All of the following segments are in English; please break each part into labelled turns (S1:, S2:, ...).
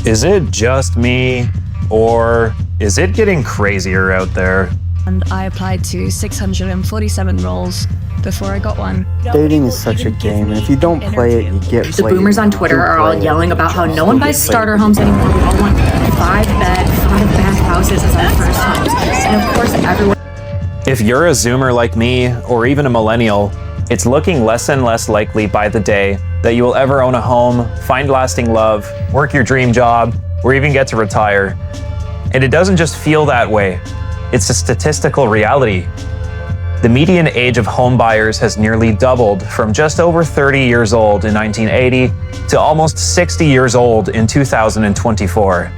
S1: Is it just me, or is it getting crazier out there?
S2: And I applied to 647 roles before I got one.
S3: Dating is such a game, and if you don't play it, you get played.
S4: The boomers on Twitter are all yelling about how no one buys starter homes anymore. We all want 5-bed, 5-bath houses as our first homes. And of course, everyone...
S1: If you're a Zoomer like me, or even a millennial, it's looking less and less likely by the day that you will ever own a home, find lasting love, work your dream job, or even get to retire. And it doesn't just feel that way. It's a statistical reality. The median age of home buyers has nearly doubled from just over 30 years old in 1980 to almost 60 years old in 2024.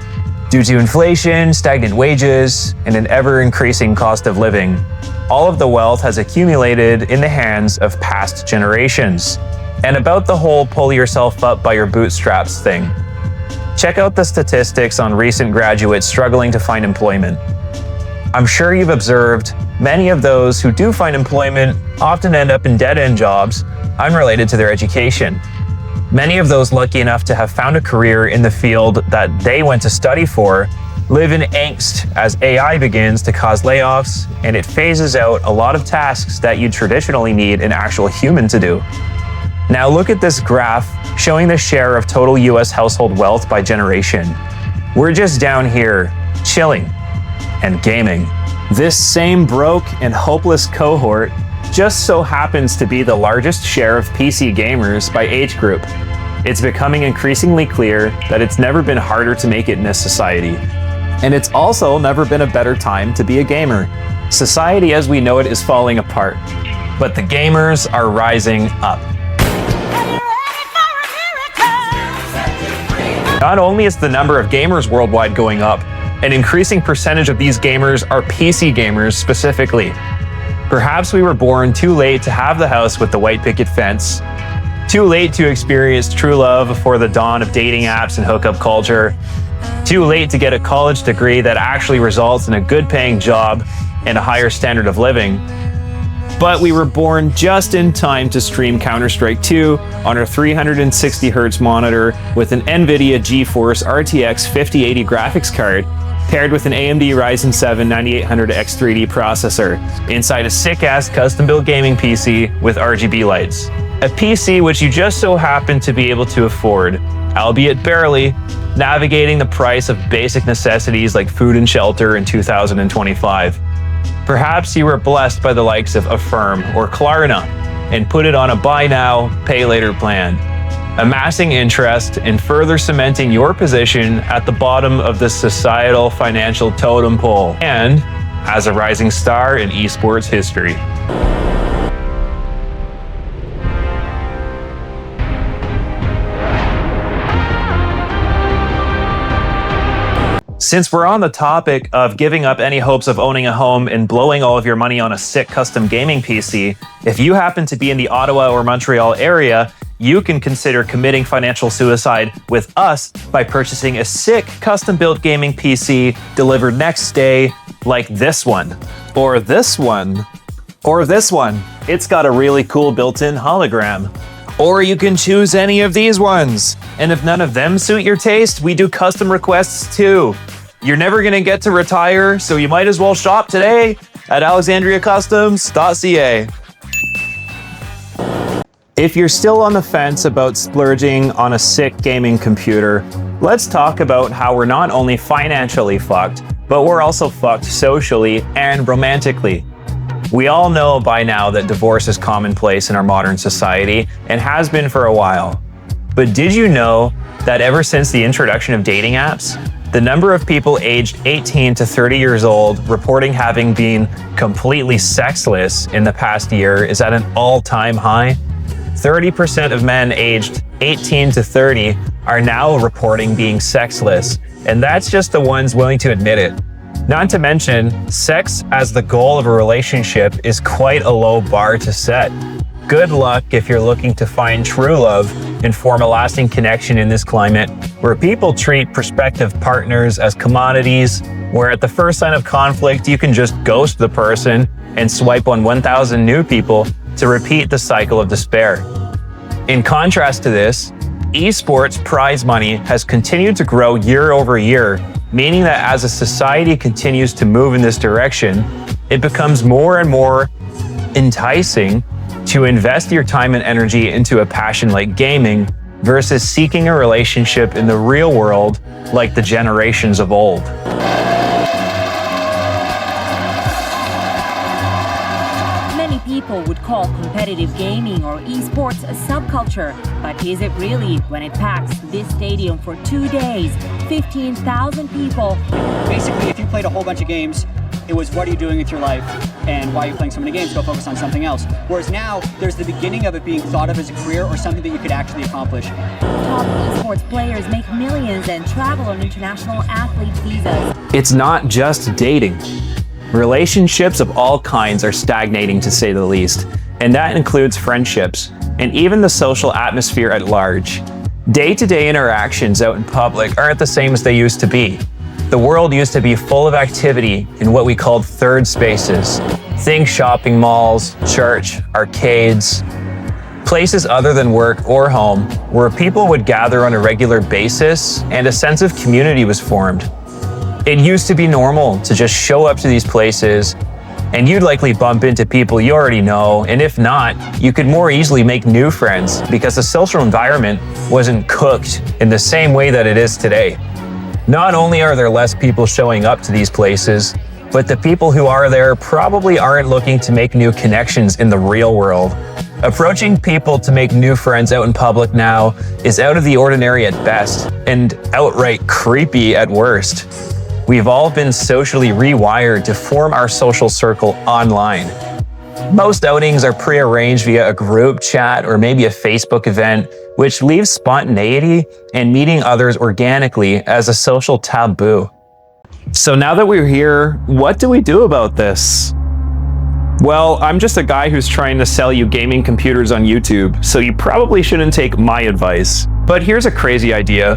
S1: Due to inflation, stagnant wages, and an ever-increasing cost of living, all of the wealth has accumulated in the hands of past generations. And about the whole pull yourself up by your bootstraps thing. Check out the statistics on recent graduates struggling to find employment. I'm sure you've observed many of those who do find employment often end up in dead-end jobs unrelated to their education. Many of those lucky enough to have found a career in the field that they went to study for live in angst as AI begins to cause layoffs and it phases out a lot of tasks that you'd traditionally need an actual human to do. Now look at this graph showing the share of total US household wealth by generation. We're just down here, chilling and gaming. This same broke and hopeless cohort just so happens to be the largest share of PC gamers by age group. It's becoming increasingly clear that it's never been harder to make it in this society. And it's also never been a better time to be a gamer. Society as we know it is falling apart, but the gamers are rising up. Not only is the number of gamers worldwide going up, an increasing percentage of these gamers are PC gamers specifically. Perhaps we were born too late to have the house with the white picket fence, too late to experience true love before the dawn of dating apps and hookup culture, too late to get a college degree that actually results in a good paying job and a higher standard of living. But we were born just in time to stream Counter-Strike 2 on our 360Hz monitor with an NVIDIA GeForce RTX 5080 graphics card paired with an AMD Ryzen 7 9800X 3D processor inside a sick-ass custom-built gaming PC with RGB lights. A PC which you just so happen to be able to afford, albeit barely, navigating the price of basic necessities like food and shelter in 2025. Perhaps you were blessed by the likes of Affirm or Klarna and put it on a buy now, pay later plan, amassing interest and further cementing your position at the bottom of the societal financial totem pole and as a rising star in esports history. Since we're on the topic of giving up any hopes of owning a home and blowing all of your money on a sick custom gaming PC, if you happen to be in the Ottawa or Montreal area, you can consider committing financial suicide with us by purchasing a sick custom-built gaming PC delivered next day, like this one, or this one, or this one. It's got a really cool built-in hologram. Or you can choose any of these ones. And if none of them suit your taste, we do custom requests too. You're never gonna get to retire, so you might as well shop today at alexandriacustoms.ca. If you're still on the fence about splurging on a sick gaming computer, let's talk about how we're not only financially fucked, but we're also fucked socially and romantically. We all know by now that divorce is commonplace in our modern society and has been for a while. But did you know that ever since the introduction of dating apps, the number of people aged 18 to 30 years old reporting having been completely sexless in the past year is at an all-time high? 30% of men aged 18 to 30 are now reporting being sexless, and that's just the ones willing to admit it. Not to mention, sex as the goal of a relationship is quite a low bar to set. Good luck if you're looking to find true love and form a lasting connection in this climate where people treat prospective partners as commodities, where at the first sign of conflict you can just ghost the person and swipe on 1,000 new people to repeat the cycle of despair. In contrast to this, Esports prize money has continued to grow year over year, meaning that as a society continues to move in this direction, it becomes more and more enticing to invest your time and energy into a passion like gaming versus seeking a relationship in the real world like the generations of old.
S5: Many people would call competitive gaming or esports a subculture, but is it really when it packs this stadium for 2 days, 15,000 people?
S6: Basically, if you played a whole bunch of games, it was what are you doing with your life and why are you playing so many games? Go focus on something else. Whereas now, there's the beginning of it being thought of as a career or something that you could actually accomplish.
S5: Top esports players make millions and travel on international athlete visas.
S1: It's not just dating. Relationships of all kinds are stagnating, to say the least, and that includes friendships and even the social atmosphere at large. Day-to-day interactions out in public aren't the same as they used to be. The world used to be full of activity in what we called third spaces. Think shopping malls, church, arcades, places other than work or home where people would gather on a regular basis and a sense of community was formed. It used to be normal to just show up to these places and you'd likely bump into people you already know, and if not, you could more easily make new friends because the social environment wasn't cooked in the same way that it is today. Not only are there less people showing up to these places, but the people who are there probably aren't looking to make new connections in the real world. Approaching people to make new friends out in public now is out of the ordinary at best and outright creepy at worst. We've all been socially rewired to form our social circle online. Most outings are pre-arranged via a group chat or maybe a Facebook event, which leaves spontaneity and meeting others organically as a social taboo. So now that we're here, what do we do about this? Well, I'm just a guy who's trying to sell you gaming computers on YouTube, so you probably shouldn't take my advice. But here's a crazy idea.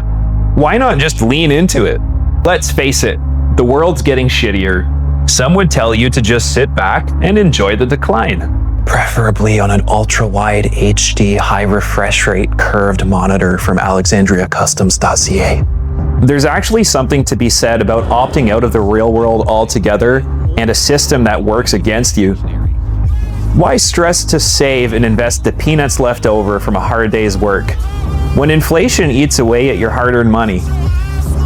S1: Why not just lean into it? Let's face it, the world's getting shittier. Some would tell you to just sit back and enjoy the decline. Preferably on an ultra-wide HD high refresh rate curved monitor from alexandriacustoms.ca. There's actually something to be said about opting out of the real world altogether and a system that works against you. Why stress to save and invest the peanuts left over from a hard day's work when inflation eats away at your hard-earned money?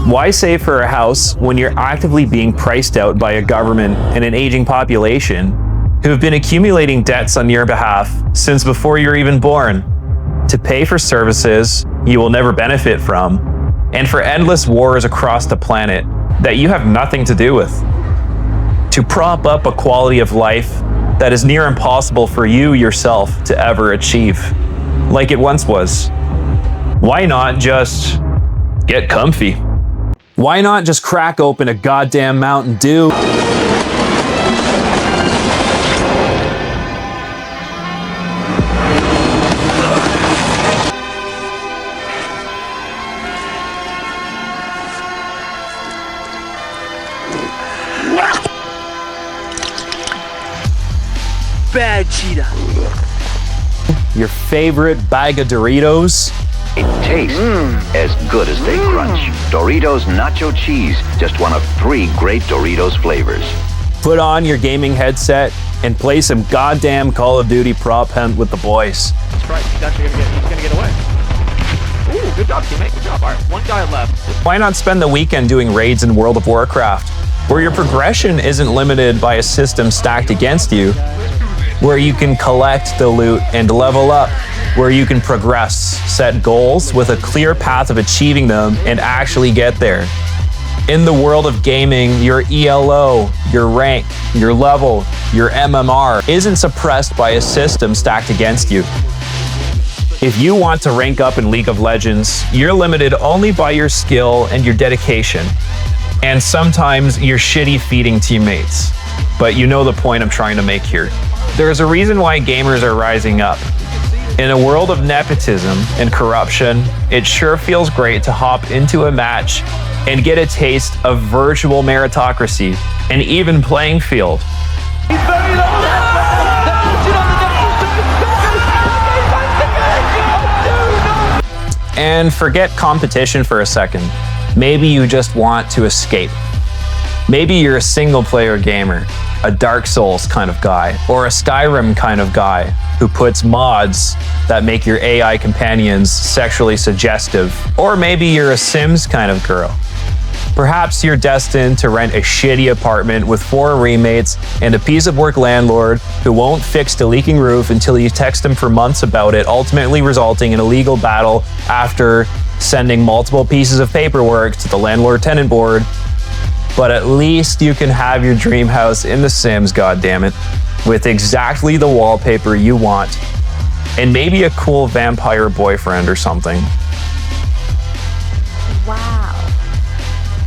S1: Why save for a house when you're actively being priced out by a government and an aging population who have been accumulating debts on your behalf since before you're even born, to pay for services you will never benefit from, and for endless wars across the planet that you have nothing to do with? To prop up a quality of life that is near impossible for you yourself to ever achieve, like it once was. Why not just get comfy? Why not just crack open a goddamn Mountain Dew?
S7: Bad cheetah.
S1: Your favorite bag of Doritos?
S8: It tastes as good as they crunch. Doritos Nacho Cheese, just one of 3 great Doritos flavors.
S1: Put on your gaming headset and play some goddamn Call of Duty prop hunt with the boys.
S7: That's right. He's actually gonna get away. Ooh, good job, teammate. Good job. All right, one guy left.
S1: Why not spend the weekend doing raids in World of Warcraft, where your progression isn't limited by a system stacked against you, where you can collect the loot and level up, where you can progress, set goals with a clear path of achieving them and actually get there. In the world of gaming, your ELO, your rank, your level, your MMR isn't suppressed by a system stacked against you. If you want to rank up in League of Legends, you're limited only by your skill and your dedication, and sometimes your shitty feeding teammates. But you know the point I'm trying to make here. There's a reason why gamers are rising up. In a world of nepotism and corruption, it sure feels great to hop into a match and get a taste of virtual meritocracy, an even playing field. And forget competition for a second. Maybe you just want to escape. Maybe you're a single-player gamer, a Dark Souls kind of guy, or a Skyrim kind of guy who puts mods that make your AI companions sexually suggestive. Or maybe you're a Sims kind of girl. Perhaps you're destined to rent a shitty apartment with 4 roommates and a piece of work landlord who won't fix the leaking roof until you text him for months about it, ultimately resulting in a legal battle after sending multiple pieces of paperwork to the landlord-tenant board. But at least you can have your dream house in The Sims, goddammit, with exactly the wallpaper you want, and maybe a cool vampire boyfriend or something.
S5: Wow.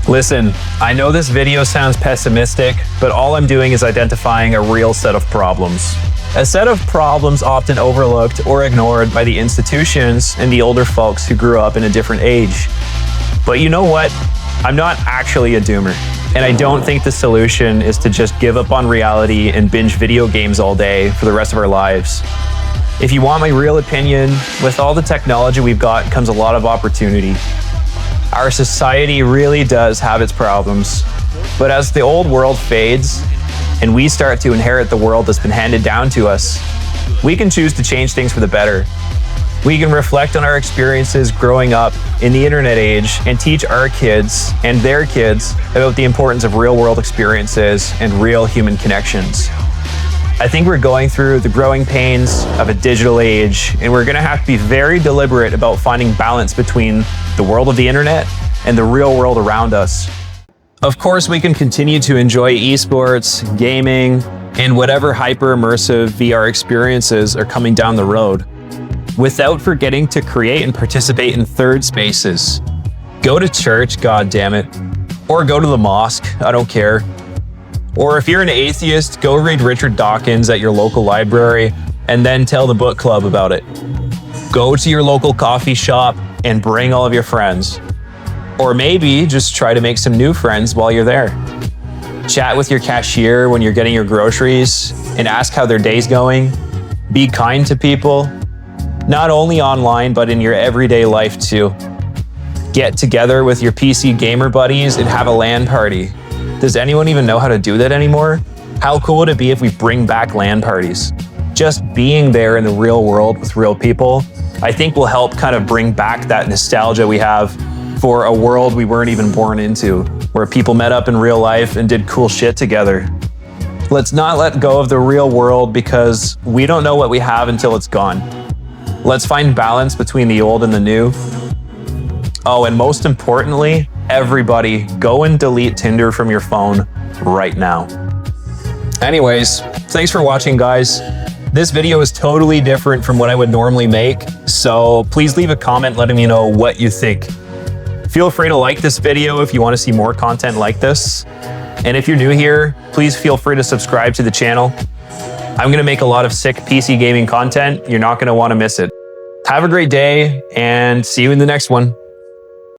S1: Listen, I know this video sounds pessimistic, but all I'm doing is identifying a real set of problems. A set of problems often overlooked or ignored by the institutions and the older folks who grew up in a different age. But you know what? I'm not actually a doomer, and I don't think the solution is to just give up on reality and binge video games all day for the rest of our lives. If you want my real opinion, with all the technology we've got comes a lot of opportunity. Our society really does have its problems, but as the old world fades and we start to inherit the world that's been handed down to us, we can choose to change things for the better. We can reflect on our experiences growing up in the internet age and teach our kids and their kids about the importance of real world experiences and real human connections. I think we're going through the growing pains of a digital age, and we're gonna have to be very deliberate about finding balance between the world of the internet and the real world around us. Of course, we can continue to enjoy esports, gaming, and whatever hyper-immersive VR experiences are coming down the road, without forgetting to create and participate in third spaces. Go to church, goddammit, or go to the mosque, I don't care. Or if you're an atheist, go read Richard Dawkins at your local library and then tell the book club about it. Go to your local coffee shop and bring all of your friends. Or maybe just try to make some new friends while you're there. Chat with your cashier when you're getting your groceries and ask how their day's going. Be kind to people, not only online, but in your everyday life too. Get together with your PC gamer buddies and have a LAN party. Does anyone even know how to do that anymore? How cool would it be if we bring back LAN parties? Just being there in the real world with real people, I think will help kind of bring back that nostalgia we have for a world we weren't even born into, where people met up in real life and did cool shit together. Let's not let go of the real world because we don't know what we have until it's gone. Let's find balance between the old and the new. Oh, and most importantly, everybody, go and delete Tinder from your phone right now. Anyways, thanks for watching, guys. This video is totally different from what I would normally make, so please leave a comment letting me know what you think. Feel free to like this video if you want to see more content like this. And if you're new here, please feel free to subscribe to the channel. I'm going to make a lot of sick PC gaming content. You're not going to want to miss it. Have a great day and see you in the next one.